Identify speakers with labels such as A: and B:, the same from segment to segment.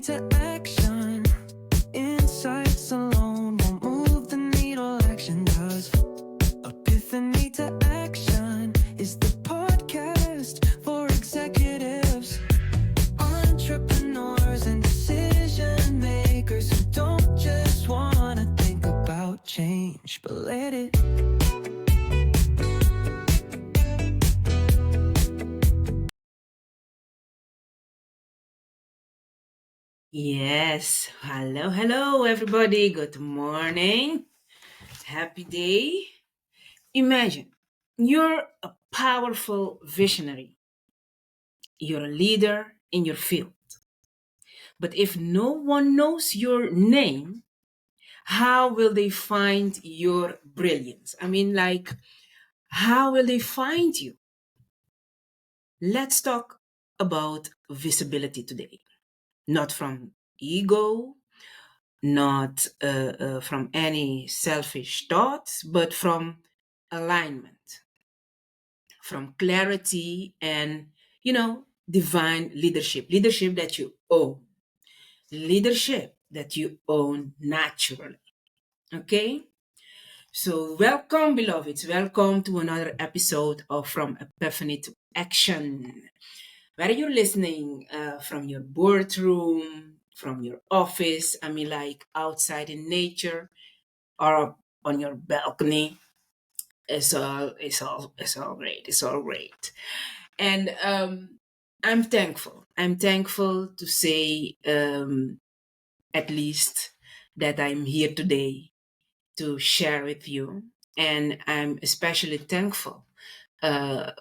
A: to action. Insights alone won't move the needle, action does. Epiphany to action is the podcast for executives, entrepreneurs, and decision makers who don't just want to think about change, but let it.
B: Yes. Hello, everybody. Good morning. Happy day. Imagine you're a powerful visionary. You're a leader in your field. But if no one knows your name, how will they find your brilliance? How will they find you? Let's talk about visibility today. Not from ego, not from any selfish thoughts, but from alignment, from clarity and, divine leadership. Leadership that you own. Leadership that you own naturally. Okay? So, welcome, beloveds. Welcome to another episode of From Epiphany to Action. Whether you're listening from your boardroom, from your office, outside in nature, or on your balcony, it's all great. It's all great. And I'm thankful. I'm thankful to say at least that I'm here today to share with you. And I'm especially thankful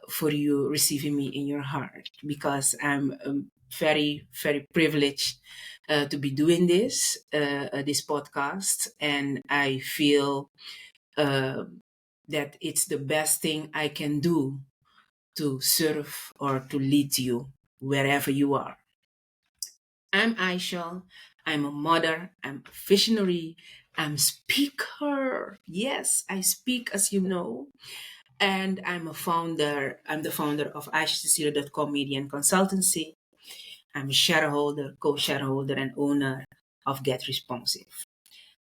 B: for you receiving me in your heart, because I'm very, very privileged to be doing this podcast. And I feel that it's the best thing I can do to serve or to lead you wherever you are. I'm Aisha. I'm a mother. I'm a visionary. I'm a speaker. Yes, I speak, as you know. And I'm a founder. I'm the founder of AishaCecilia.com Media and Consultancy. I'm a shareholder, co-shareholder, and owner of Get Responsive.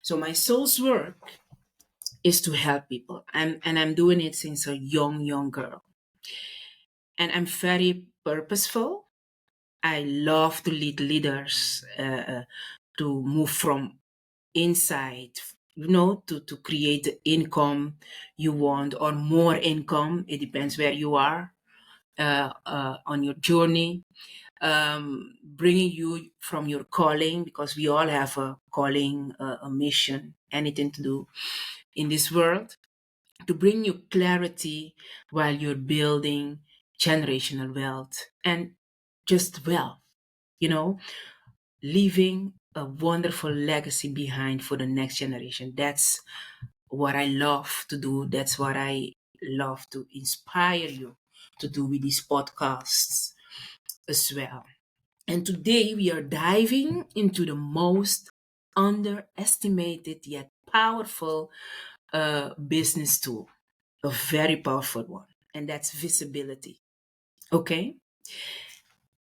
B: So my soul's work is to help people. I'm doing it since a young girl. And I'm very purposeful. I love to lead leaders to move from inside, to create the income you want or more income. It depends where you are on your journey. Bringing you from your calling, because we all have a calling, a mission, anything to do in this world, to bring you clarity while you're building generational wealth and just wealth, leaving a wonderful legacy behind for the next generation. That's what I love to do. That's what I love to inspire you to do with these podcasts as well. And today we are diving into the most underestimated yet powerful business tool, a very powerful one, and that's visibility. Okay?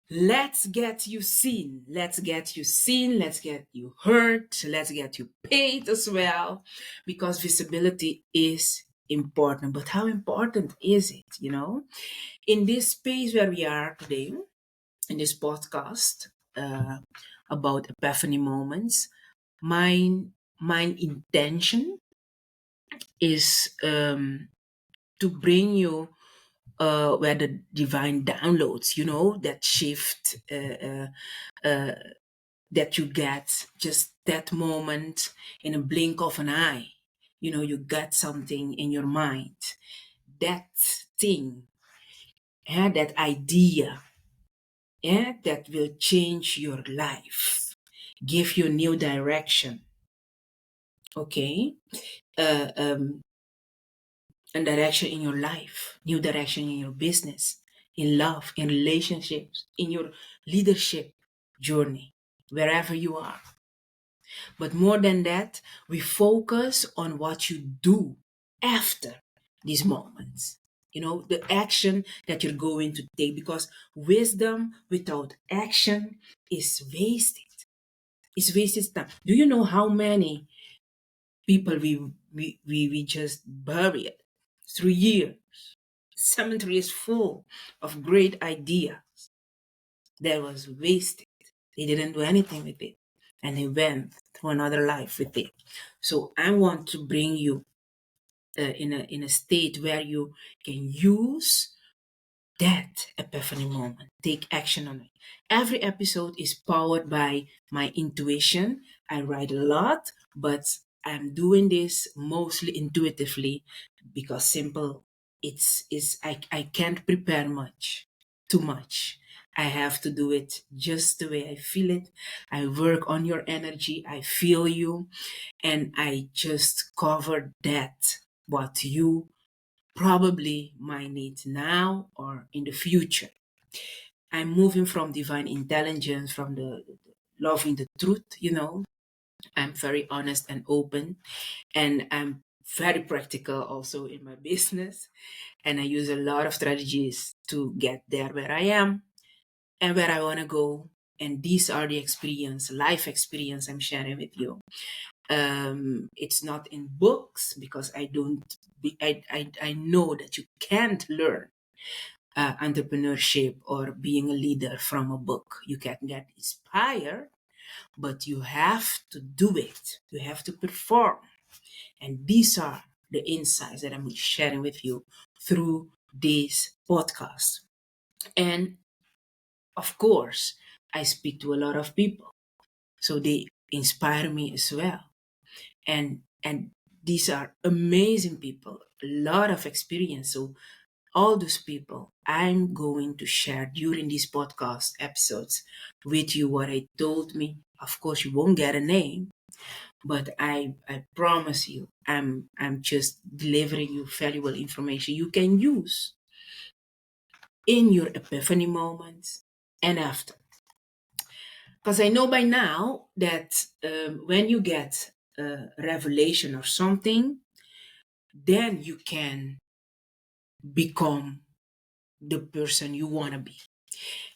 B: Let's get you seen. Let's get you seen. Let's get you heard. Let's get you paid as well, because visibility is important. But how important is it? In this space where we are today, in this podcast about Epiphany moments, my intention is to bring you where the divine downloads, that shift that you get just that moment in a blink of an eye. You got something in your mind, that thing, that idea, that will change your life, give you new direction. Okay, and direction in your life, new direction in your business, in love, in relationships, in your leadership journey, wherever you are. But more than that, we focus on what you do after these moments. The action that you're going to take, because wisdom without action is wasted. It's wasted time. Do you know how many people we just buried through years? Cemetery is full of great ideas that was wasted. They didn't do anything with it. And they went to another life with it. So I want to bring you in a state where you can use that epiphany moment. Take action on it. Every episode is powered by my intuition. I write a lot, but I'm doing this mostly intuitively because simple. I can't prepare too much. I have to do it just the way I feel it. I work on your energy. I feel you, and I just cover that what you probably might need now or in the future. I'm moving from divine intelligence, from the loving the truth. I'm very honest and open, and I'm very practical also in my business. And I use a lot of strategies to get there where I am and where I want to go. And these are the life experience I'm sharing with you. It's not in books because I don't. I know that you can't learn entrepreneurship or being a leader from a book. You can get inspired, but you have to do it. You have to perform. And these are the insights that I'm sharing with you through this podcast. And of course, I speak to a lot of people, so they inspire me as well. And these are amazing people, a lot of experience. So all those people I'm going to share during these podcast episodes with you what I told me. Of course, you won't get a name, but I promise you, I'm just delivering you valuable information you can use in your epiphany moments and after. Because I know by now that when you get a revelation or something, then you can become the person you want to be.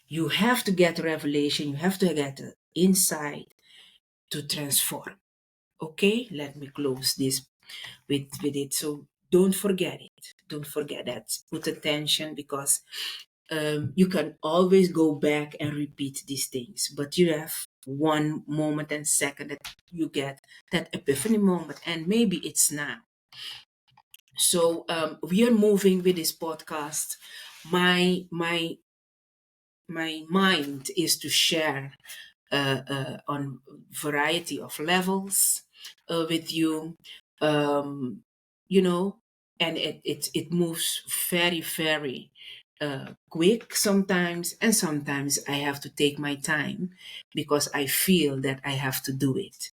B: You have to get revelation, you have to get insight to transform. Okay, let me close this with it. So don't forget it. Don't forget that. Put attention because you can always go back and repeat these things, but you have one moment and second that you get that epiphany moment, and maybe it's now. So we are moving with this podcast. My mind is to share on variety of levels with you, um, you know, and it moves very very quick sometimes, and sometimes I have to take my time because I feel that I have to do it.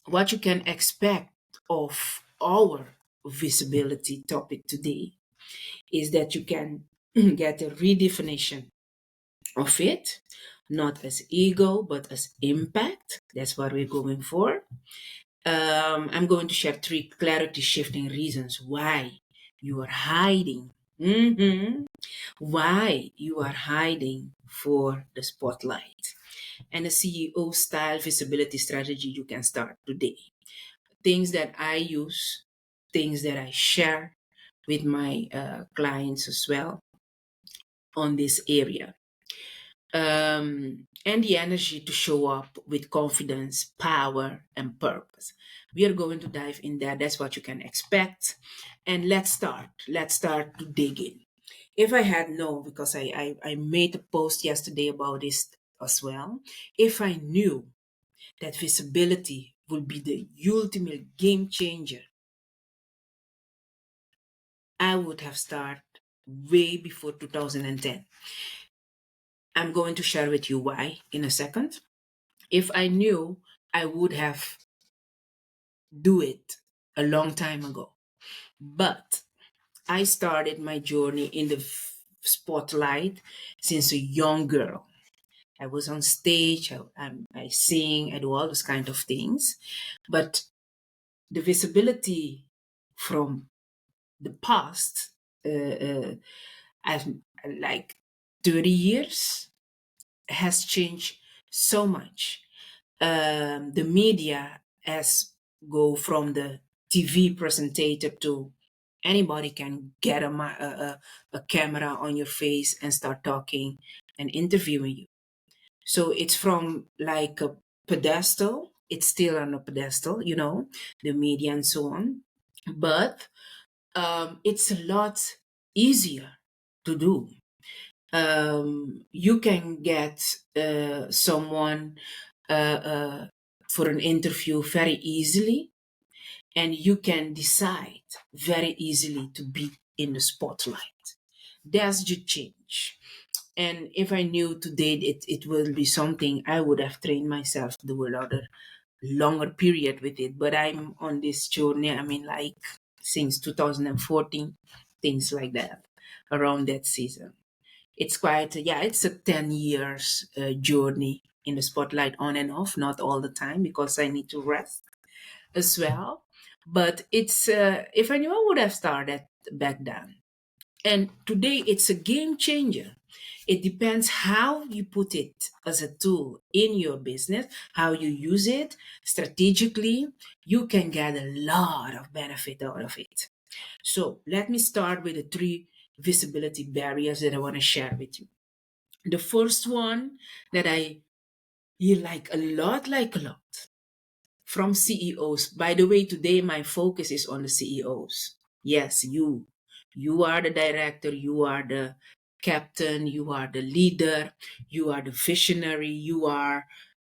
B: What you can expect of our visibility topic today is that you can get a redefinition of it, not as ego, but as impact. That's what we're going for. I'm going to share 3 clarity shifting reasons why you are hiding. Why you are hiding for the spotlight. And a CEO style visibility strategy you can start today. Things that I use, things that I share with my clients as well on this area. And the energy to show up with confidence, power, and purpose. We are going to dive in there. That's what you can expect. And let's start. Let's start to dig in. If I had known, because I made a post yesterday about this as well, if I knew that visibility would be the ultimate game changer, I would have started way before 2010. I'm going to share with you why in a second. If I knew, I would have do it a long time ago. But I started my journey in the spotlight since a young girl. I was on stage, I sing, I do all those kind of things. But the visibility from the past, I've like 30 years has changed so much. The media has go from the TV presentator to anybody can get a camera on your face and start talking and interviewing you. So it's from like a pedestal. It's still on a pedestal, the media and so on. But it's a lot easier to do. You can get someone uh, for an interview very easily, and you can decide very easily to be in the spotlight. That's the change. And if I knew today it will be something, I would have trained myself to do a longer period with it. But I'm on this journey, I mean, like since 2014, things like that, around that season. It's quite, yeah, it's a 10 years journey in the spotlight on and off, not all the time because I need to rest as well. But it's, if I knew, I would have started back then. And today it's a game changer. It depends how you put it as a tool in your business, how you use it strategically. You can get a lot of benefit out of it. So let me start with the three visibility barriers that I want to share with you. The first one that I hear like a lot from CEOs. By the way, today my focus is on the CEOs. Yes, you. You are the director, you are the captain, you are the leader, you are the visionary, you are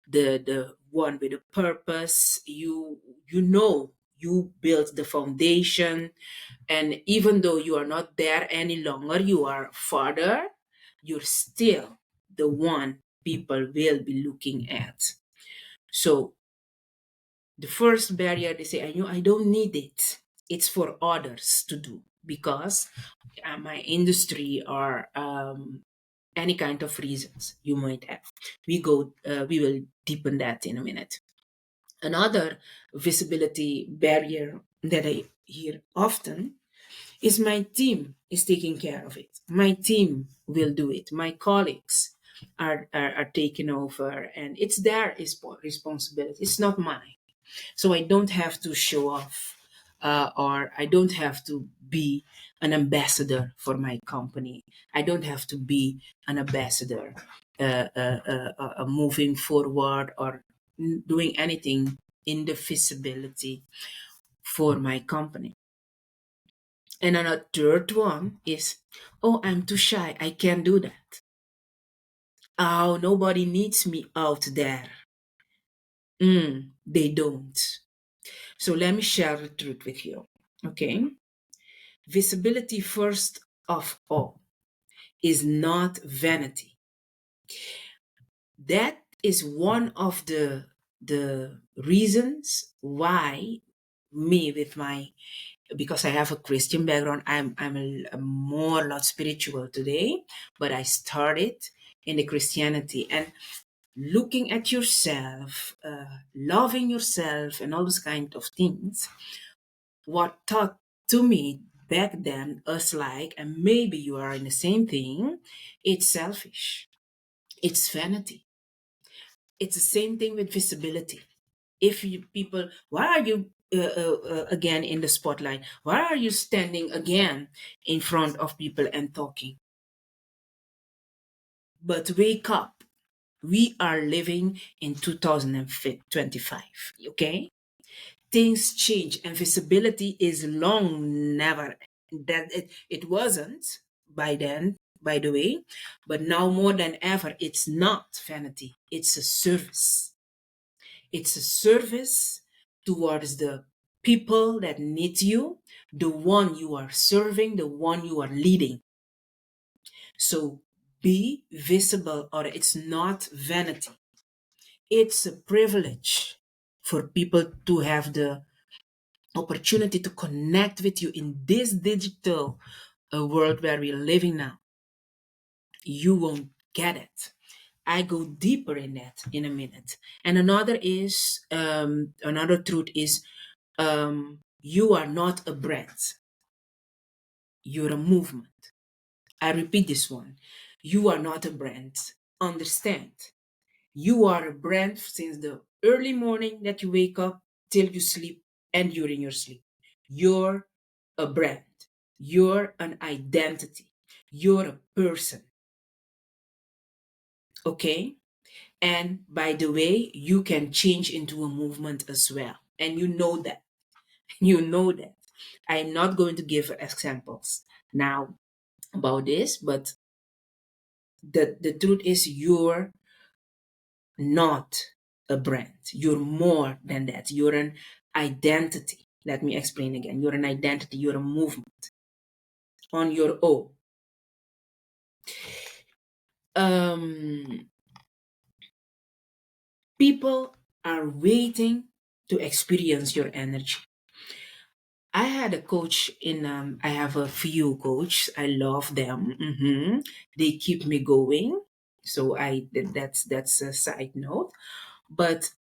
B: the one with a purpose. You built the foundation, and even though you are not there any longer, you are farther, you're still the one people will be looking at. So the first barrier, they say, I don't need it. It's for others to do because my industry or any kind of reasons you might have. We will deepen that in a minute. Another visibility barrier that I hear often is my team is taking care of it. My team will do it. My colleagues are taking over, and it's their responsibility. It's not mine. So I don't have to show off, or I don't have to be an ambassador for my company. I don't have to be an ambassador moving forward or doing anything in the visibility for my company. And then a third one is, oh, I'm too shy. I can't do that. Oh, nobody needs me out there. They don't. So let me share the truth with you. Okay. Visibility, first of all, is not vanity. That is one of the reasons why me with my, because I have a Christian background, I'm a more lot spiritual today, but I started in the Christianity, and looking at yourself, loving yourself, and all those kind of things. What taught to me back then was like, and maybe you are in the same thing. It's selfish. It's vanity. It's the same thing with visibility. If you people, why are you again in the spotlight? Why are you standing again in front of people and talking? But wake up. We are living in 2025. Okay, things change, and visibility is long never that it wasn't by then, by the way, but now more than ever, it's not vanity. It's a service. It's a service towards the people that need you, the one you are serving, the one you are leading. So be visible, or it's not vanity. It's a privilege for people to have the opportunity to connect with you in this digital world where we're living now. You won't get it. I go deeper in that in a minute. And another truth is, you are not a brand. You're a movement. I repeat this one. You are not a brand. Understand. You are a brand since the early morning that you wake up till you sleep and during your sleep. You're a brand. You're an identity. You're a person. Okay? And by the way, you can change into a movement as well. And you know that. You know that. I'm not going to give examples now about this, but the truth is you're not a brand. You're more than that. You're an identity. Let me explain again. You're an identity. You're a movement on your own. Um, People are waiting to experience your energy. I had a coach I have a few coaches. I love them. They keep me going. So that's a side note. But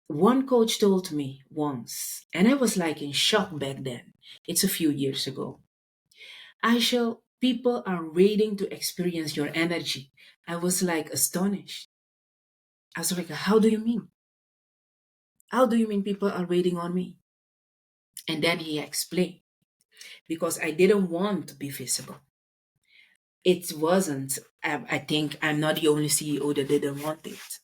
B: one coach told me once, and I was like in shock back then. It's a few years ago. People are waiting to experience your energy. I was like astonished. I was like, how do you mean? How do you mean people are waiting on me? And then he explained, because I didn't want to be visible. It wasn't, I think I'm not the only CEO that didn't want it.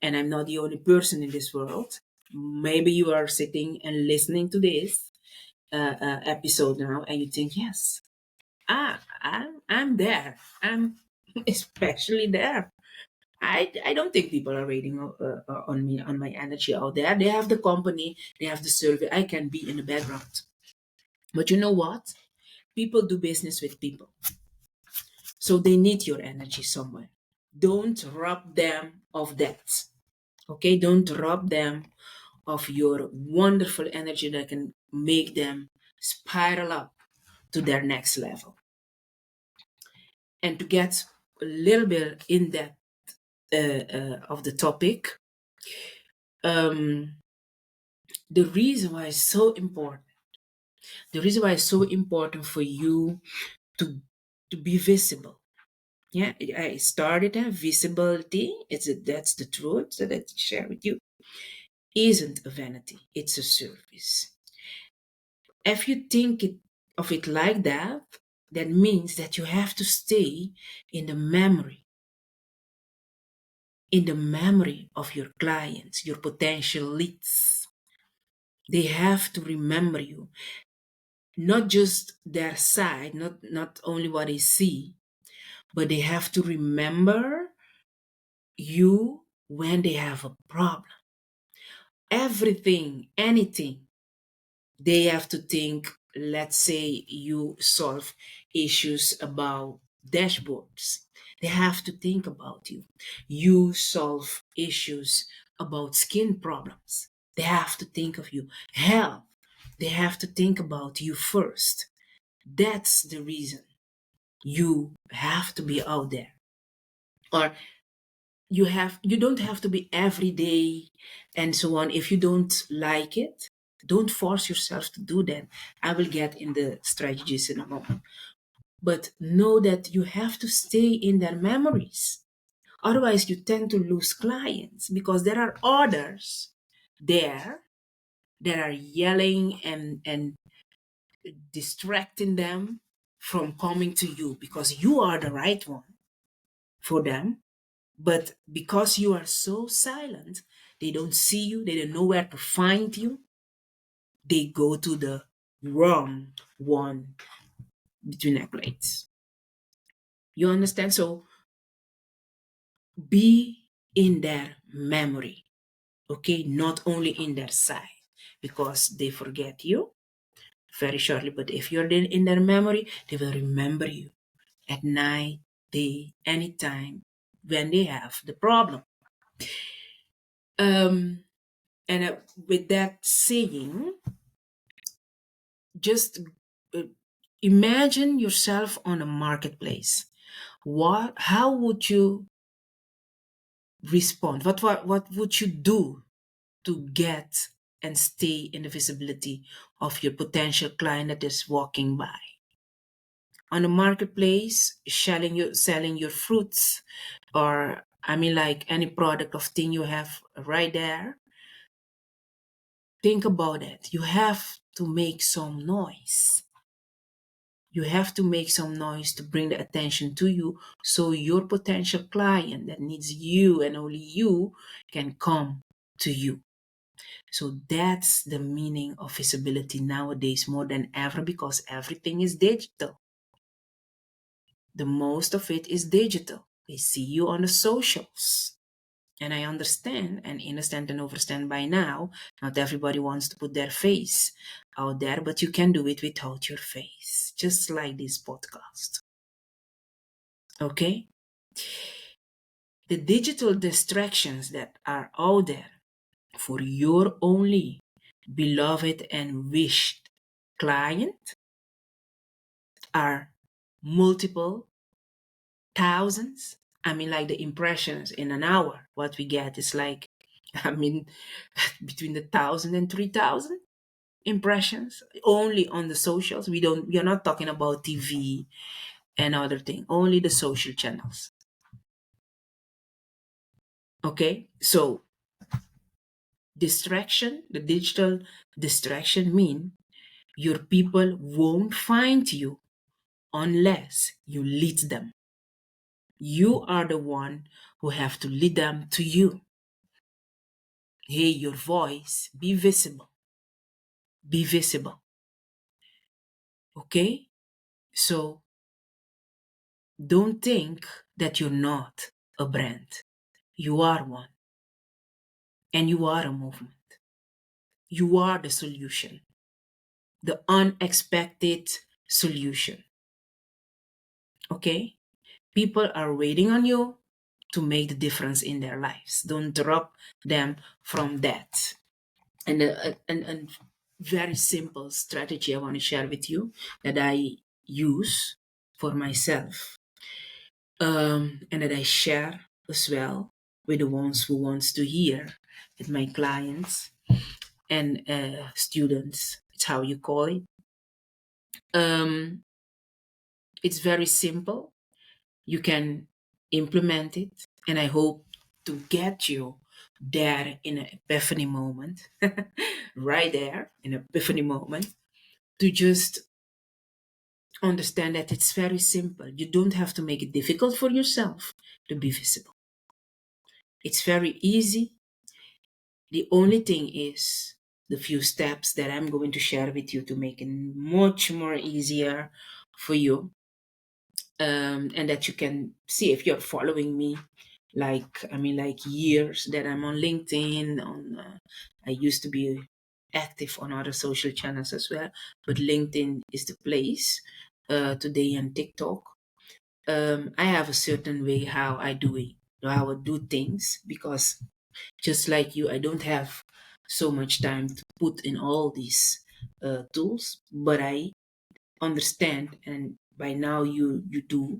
B: And I'm not the only person in this world. Maybe you are sitting and listening to this episode now and you think, yes, I'm there. I'm especially there. I don't think people are waiting on me, on my energy out there. They have the company, they have the survey. I can be in the background. But you know what? People do business with people. So they need your energy somewhere. Don't rob them of that. Okay? Don't rob them of your wonderful energy that can make them spiral up to their next level. And to get a little bit in depth of the topic, the reason why it's so important, for you to be visible. Yeah, I started visibility. That's the truth that I share with you. Isn't a vanity. It's a service. If you think of it like that, that means that you have to stay in the memory, of your clients, your potential leads. They have to remember you, not just their side, not only what they see, but they have to remember you when they have a problem. Everything, anything, they have to think. Let's say you solve issues about dashboards. They have to think about you. You solve issues about skin problems. They have to think of you. Health. They have to think about you first. That's the reason you have to be out there. Or you don't have to be every day and so on. If you don't like it, don't force yourself to do that. I will get in the strategies in a moment. But know that you have to stay in their memories. Otherwise, you tend to lose clients because there are others there that are yelling and distracting them from coming to you because you are the right one for them. But because you are so silent, they don't see you, they don't know where to find you. They go to the wrong one between accolades. You understand? So be in their memory, okay? Not only in their sight, because they forget you very shortly. But if you're in their memory, they will remember you at night, day, anytime when they have the problem. And with that saying, just imagine yourself on a marketplace. How would you respond? What would you do to get and stay in the visibility of your potential client that is walking by? On a marketplace, selling your fruits or I mean, like any product of thing you have right there. Think about it. You have to make some noise. You have to make some noise to bring the attention to you so your potential client that needs you and only you can come to you. So that's the meaning of visibility nowadays more than ever because everything is digital. The most of it is digital. They see you on the socials. And I understand and understand by now, not everybody wants to put their face out there, but you can do it without your face, just like this podcast. Okay? The digital distractions that are out there for your only beloved and wished client are multiple thousands. I mean, like the impressions in an hour, what we get is like, I mean, between the 1,000 and 3,000 impressions only on the socials. We are not talking about TV and other thing, only the social channels. Okay, so distraction, the digital distraction mean your people won't find you unless you lead them. You are the one who have to lead them to you. Hey, your voice, be visible. Be visible. Okay? So don't think that you're not a brand. You are one. And you are a movement. You are the solution. The unexpected solution. Okay? People are waiting on you to make the difference in their lives. Don't drop them from that. And a very simple strategy I want to share with you that I use for myself and that I share as well with the ones who wants to hear, with my clients and students. It's how you call it. It's very simple. You can implement it, and I hope to get you there in an epiphany moment, right there in an epiphany moment, to just understand that it's very simple. You don't have to make it difficult for yourself to be visible. It's very easy. The only thing is the few steps that I'm going to share with you to make it much more easier for you. And that you can see if you're following me, like years that I'm on LinkedIn. I used to be active on other social channels as well, but LinkedIn is the place today, and TikTok. I have a certain way how I do things, because just like you, I don't have so much time to put in all these tools, but I understand, and by now you do.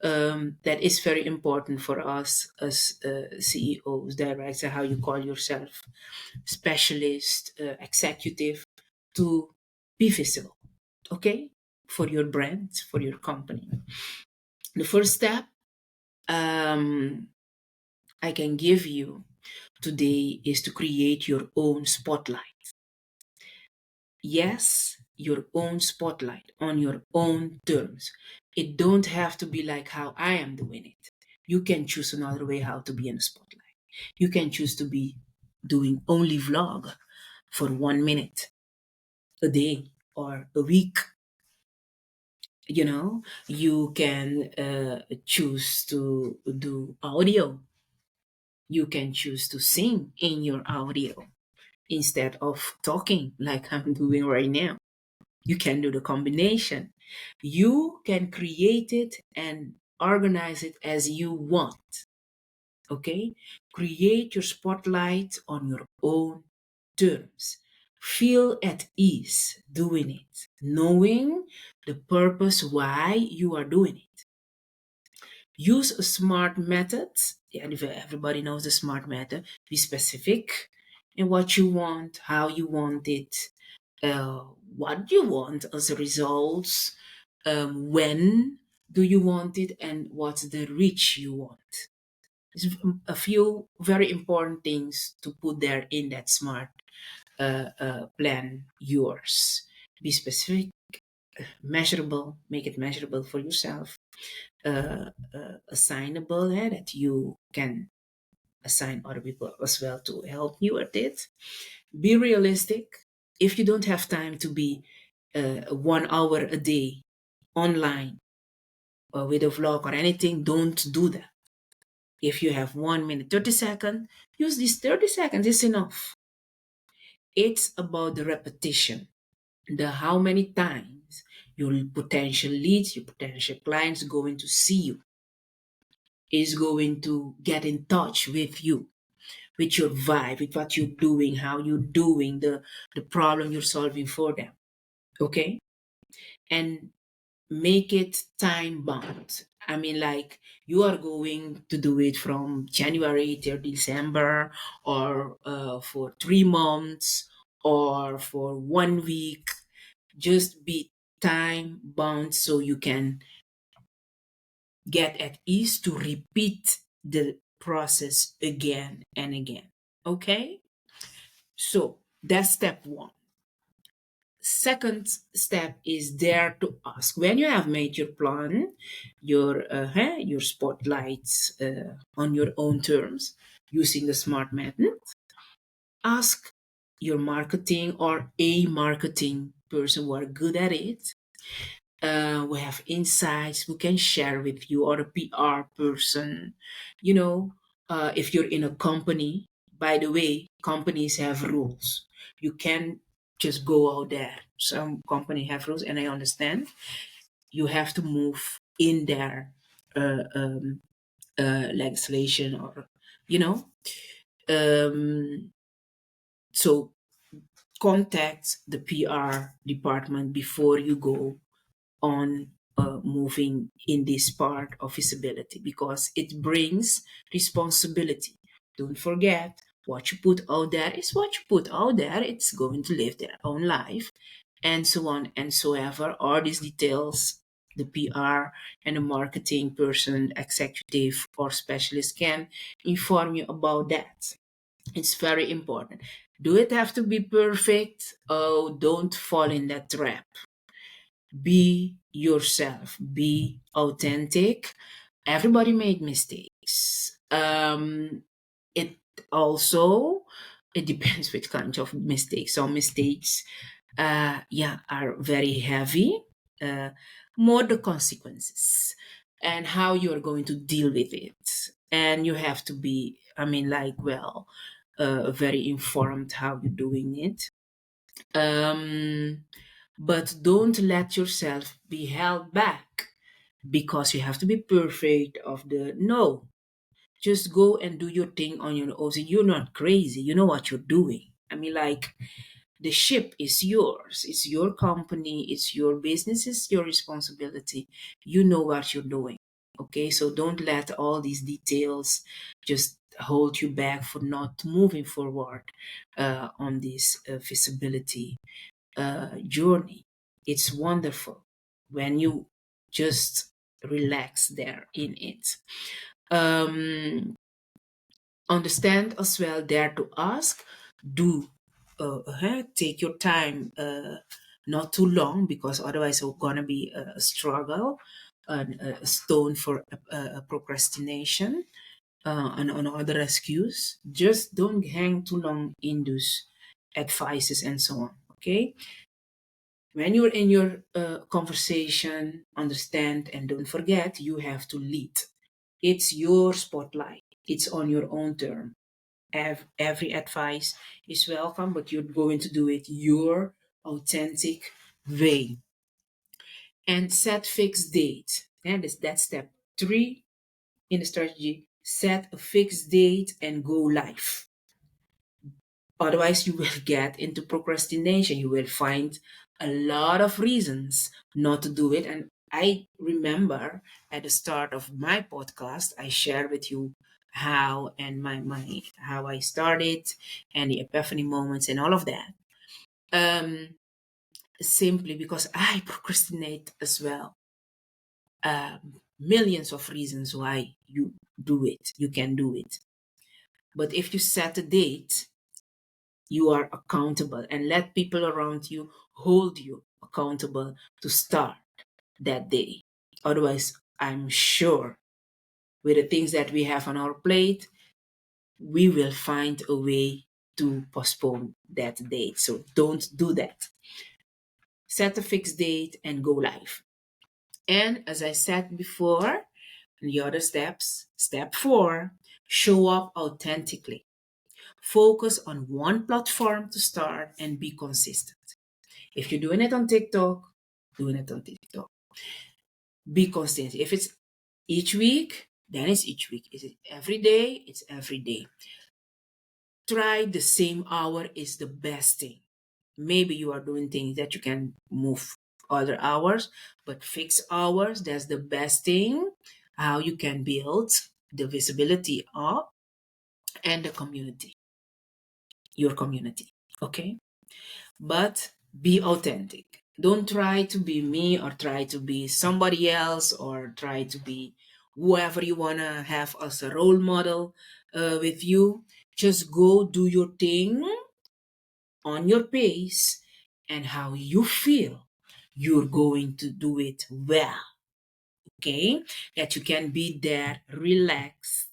B: That is very important for us as CEOs, directors, how you call yourself, specialist, executive, to be visible, okay, for your brand, for your company. The first step I can give you today is to create your own spotlight. Yes, your own spotlight on your own terms. It don't have to be like how I am doing it. You can choose another way how to be in the spotlight. You can choose to be doing only vlog for 1 minute a day or a week. You can choose to do audio. You can choose to sing in your audio instead of talking like I'm doing right now. You can do the combination. You can create it and organize it as you want. Okay? Create your spotlight on your own terms. Feel at ease doing it, knowing the purpose why you are doing it. Use a SMART method. Yeah, everybody knows the SMART method. Be specific in what you want, how you want it, what you want as a result, when do you want it, and what's the reach you want. It's a few very important things to put there in that SMART plan yours. Be specific, measurable, make it measurable for yourself, assignable, that you can assign other people as well to help you at it. Be realistic. If you don't have time to be 1 hour a day online with a vlog or anything, don't do that. If you have 1 minute, 30 seconds, use these 30 seconds, it's enough. It's about the repetition, the how many times your potential leads, your potential clients going to see you, is going to get in touch with you, with your vibe, with what you're doing, how you're doing, the problem you're solving for them. Okay? And make it time bound. I mean, like you are going to do it from January till December, or for 3 months, or for 1 week. Just be time bound so you can get at ease to repeat the process again and again. Okay? So that's step one. Second step is there to ask. When you have made your plan, your spotlights on your own terms using the SMART method, ask your marketing or a marketing person who are good at it, we have insights we can share with you, or a PR person. You know, if you're in a company, by the way, companies have rules. You can just go out there. Some company have rules, and I understand you have to move in their legislation, or you know. Um, so contact the PR department before you go on moving in this part of visibility, because it brings responsibility. Don't forget, what you put out there is what you put out there. It's going to live their own life, and so on and so ever. All these details, the PR and the marketing person, executive, or specialist can inform you about that. It's very important. Do it have to be perfect? Oh, don't fall in that trap. Be yourself, be authentic. Everybody made mistakes. It also, it depends which kind of mistakes. Some mistakes are very heavy. uh, More the consequences and how you're going to deal with it. And you have to be, I mean, like, well, very informed how you're doing it. um, but don't let yourself be held back because you have to be perfect. Of the no, just go and do your thing on your own. So you're not crazy, you know what you're doing. I mean, like, the ship is yours, it's your company, it's your business, it's your responsibility. You know what you're doing. Okay, so don't let all these details just hold you back for not moving forward on this visibility journey. It's wonderful when you just relax there in it. Um, Understand as well, dare to ask. Do take your time, not too long, because otherwise it's going to be a struggle, a stone for procrastination, and another excuse. Just don't hang too long in those advices and so on. Okay, when you're in your conversation, understand and don't forget, you have to lead. It's your spotlight, it's on your own term. Every advice is welcome, but you're going to do it your authentic way. And set fixed date. And that's step three in the strategy. Set a fixed date and go live. Otherwise, you will get into procrastination. You will find a lot of reasons not to do it. And I remember at the start of my podcast, I shared with you how and my how I started, and the epiphany moments and all of that. Um, Simply because I procrastinate as well. Millions of reasons why you do it. You can do it. But if you set a date, you are accountable, and let people around you hold you accountable to start that day. Otherwise, I'm sure with the things that we have on our plate, we will find a way to postpone that date. So don't do that. Set a fixed date and go live. And as I said before, the other steps, step 4, show up authentically. Focus on one platform to start and be consistent. If you're doing it on TikTok, doing it on TikTok. Be consistent. If it's each week, then it's each week. Is it every day? It's every day. Try the same hour is the best thing. Maybe you are doing things that you can move other hours, but fixed hours, that's the best thing. How you can build the visibility up and the community, your community. Okay? But be authentic. Don't try to be me or try to be somebody else or try to be whoever you want to have as a role model with you. Just go do your thing on your pace and how you feel. You're going to do it well. Okay? That you can be there relaxed,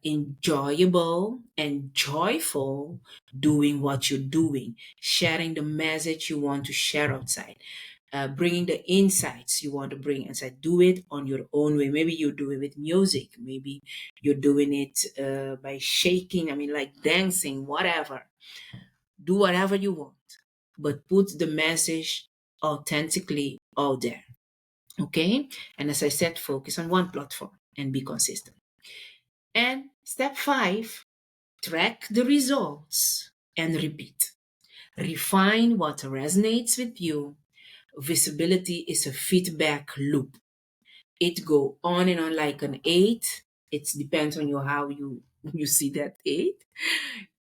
B: enjoyable and joyful doing what you're doing, sharing the message you want to share outside, bringing the insights you want to bring inside. Do it on your own way. Maybe you do it with music. Maybe you're doing it by shaking, like dancing, whatever. Do whatever you want, but put the message authentically out there. Okay? And as I said, focus on one platform and be consistent. And step 5, track the results and repeat. Refine what resonates with you. Visibility is a feedback loop. It go on and on like an 8. It depends on you how you see that 8.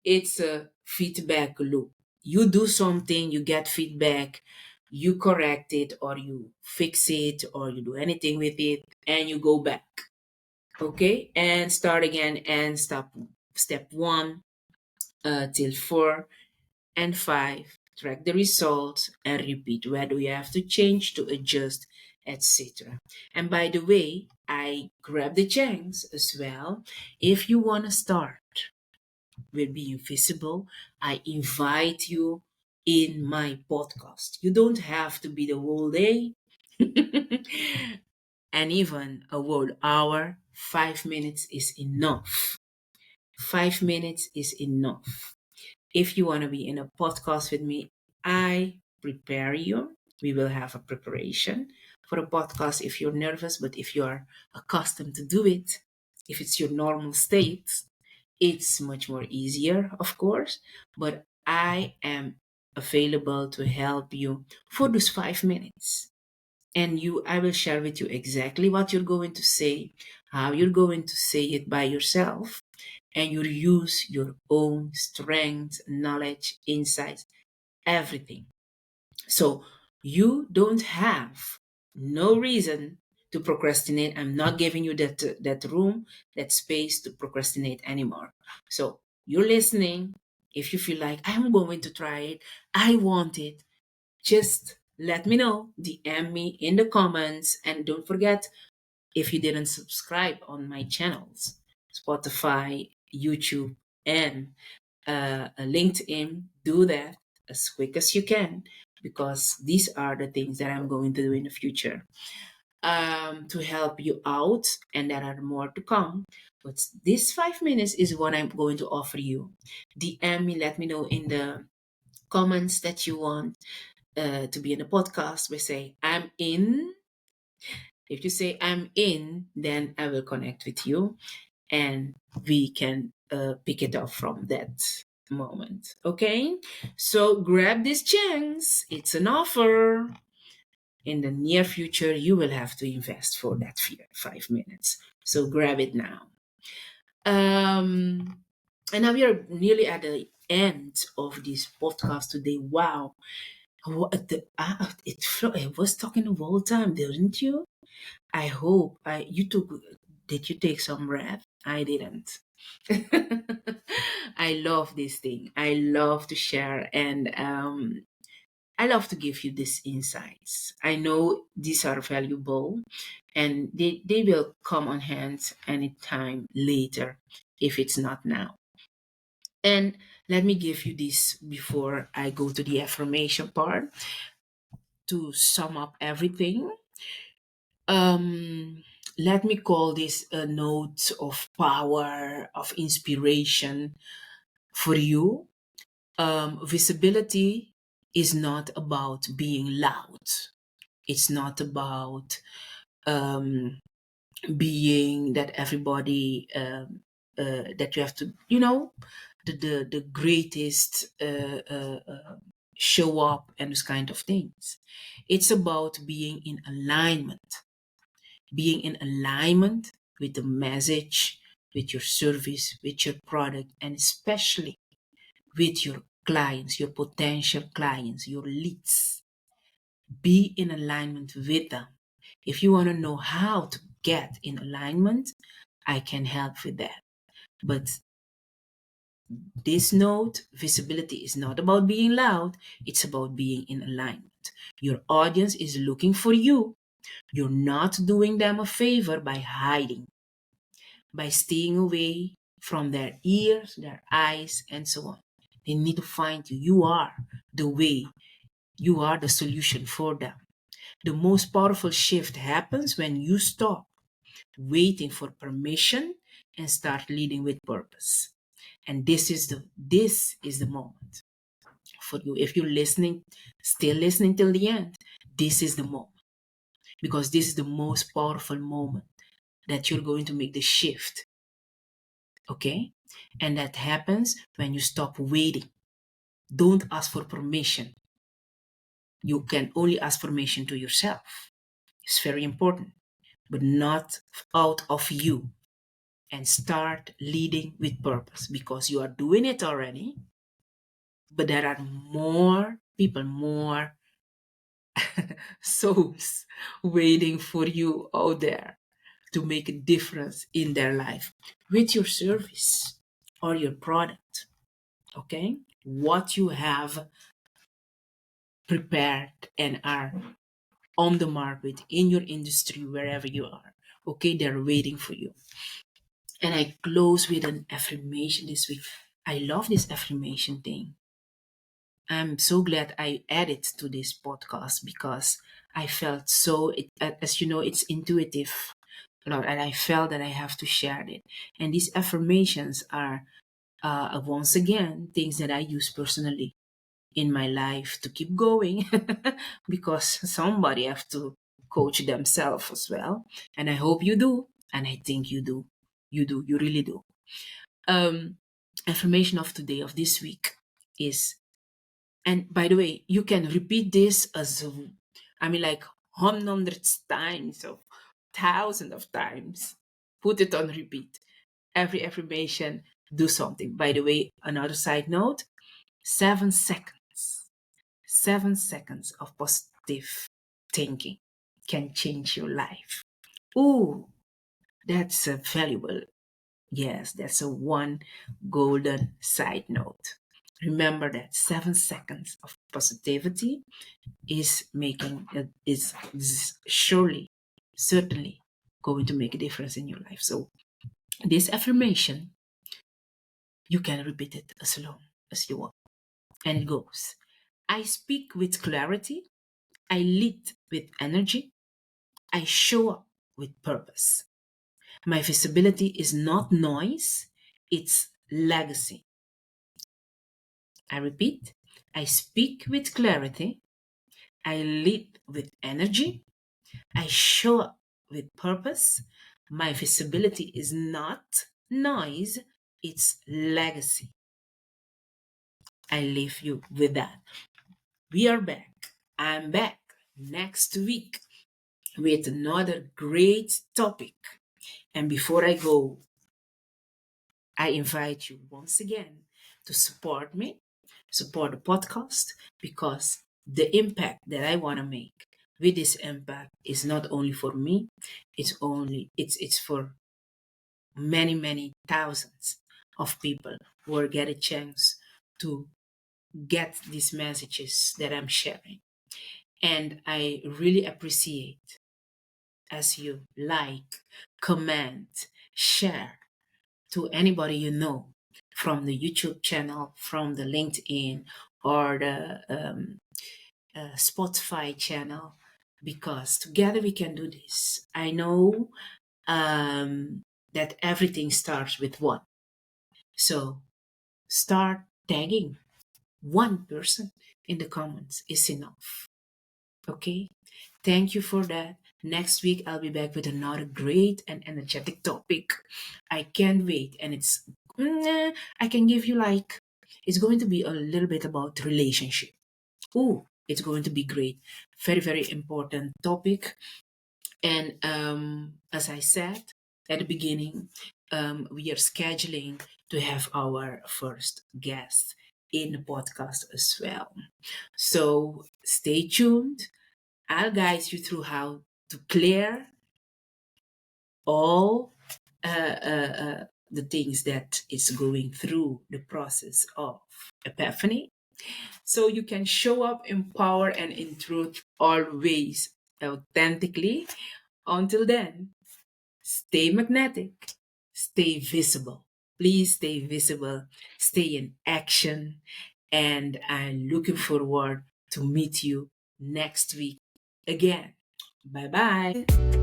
B: It's a feedback loop. You do something, you get feedback, you correct it or you fix it or you do anything with it and you go back. Okay, and start again and stop step 1 till 4 and 5. Track the results and repeat. Where do you have to change to adjust, etc. And by the way, I grab the chance as well. If you want to start with being visible, I invite you in my podcast. You don't have to be the whole day. And even a whole hour, 5 minutes is enough. 5 minutes is enough. If you want to be in a podcast with me, I prepare you. We will have a preparation for a podcast if you're nervous, but if you are accustomed to do it, if it's your normal state, it's much more easier, of course. But I am available to help you for those 5 minutes. And I will share with you exactly what you're going to say, how you're going to say it by yourself, and you use your own strength, knowledge, insights, everything. So you don't have no reason to procrastinate. I'm not giving you that room, that space to procrastinate anymore. So you're listening. If you feel like I'm going to try it, I want it, just let me know. DM me in the comments. And don't forget, if you didn't subscribe on my channels, Spotify, YouTube, and LinkedIn, do that as quick as you can, because these are the things that I'm going to do in the future to help you out, and there are more to come. But this 5 minutes is what I'm going to offer you. DM me, let me know in the comments that you want to be in the podcast. We say, I'm in. If you say I'm in, then I will connect with you and we can pick it up from that moment. Okay? So grab this chance. It's an offer. In the near future, you will have to invest for that 5 minutes. So grab it now. And now we are nearly at the end of this podcast today. Wow. I was talking the whole time, didn't you? I hope you took Did you take some breath? I didn't. I love this thing. I love to share, and I love to give you these insights. I know these are valuable, and they will come on hand anytime later if it's not now. And let me give you this before I go to the affirmation part to sum up everything. Um, Let me call this a note of power, of inspiration for you. Visibility is not about being loud. It's not about um, being that everybody that you have to, the greatest show up and those kind of things. It's about being in alignment with the message, with your service, with your product, and especially with your clients, your potential clients, your leads. Be in alignment with them. If you want to know how to get in alignment, I can help with that. But this note, visibility is not about being loud, it's about being in alignment. Your audience is looking for you. You're not doing them a favor by hiding, by staying away from their ears, their eyes, and so on. They need to find you. You are the way, you are the solution for them. The most powerful shift happens when you stop waiting for permission and start leading with purpose. And this is the moment for you. If you're listening, still listening till the end, this is the moment. Because this is the most powerful moment that you're going to make the shift. Okay? And that happens when you stop waiting. Don't ask for permission. You can only ask permission to yourself. It's very important, but not out of you. And start leading with purpose because you are doing it already. But there are more people, more souls waiting for you out there to make a difference in their life with your service or your product. Okay? What you have prepared and are on the market in your industry, wherever you are. Okay, they're waiting for you. And I close with an affirmation this week. I love this affirmation thing. I'm so glad I added to this podcast because I felt so, as you know, it's intuitive, Lord, and I felt that I have to share it. And these affirmations are, once again, things that I use personally in my life to keep going because somebody have to coach themselves as well. And I hope you do. And I think you do. You do. You really do. Um, Affirmation of today, of this week is, and by the way, you can repeat this as, like hundreds times or thousands of times. Put it on repeat. Every affirmation, do something. By the way, another side note, 7 seconds. 7 seconds of positive thinking can change your life. Ooh, that's a valuable. Yes, that's a one golden side note. Remember that 7 seconds of positivity is surely, certainly going to make a difference in your life. So this affirmation, you can repeat it as long as you want. And it goes, I speak with clarity. I lead with energy. I show up with purpose. My visibility is not noise, it's legacy. I repeat, I speak with clarity. I lead with energy. I show up with purpose. My visibility is not noise, it's legacy. I leave you with that. We are back. I'm back next week with another great topic. And before I go, I invite you once again to support me, support the podcast, because the impact that I want to make with this impact is not only for me, it's for many, many thousands of people will get a chance to get these messages that I'm sharing. And I really appreciate as you like, comment, share to anybody you know from the YouTube channel, from the LinkedIn, or the Spotify channel, because together we can do this. I know that everything starts with one. So start tagging one person in the comments is enough. Okay? Thank you for that. Next week, I'll be back with another great and energetic topic. I can't wait. And I can give you like, it's going to be a little bit about relationship. Oh, it's going to be great. Very, very important topic. And as I said at the beginning, we are scheduling to have our first guest in the podcast as well. So stay tuned. I'll guide you through how to clear all the things that is going through the process of epiphany, so you can show up in power and in truth always authentically. Until then, stay magnetic, stay visible. Please stay visible, stay in action, and I'm looking forward to meet you next week again. Bye bye.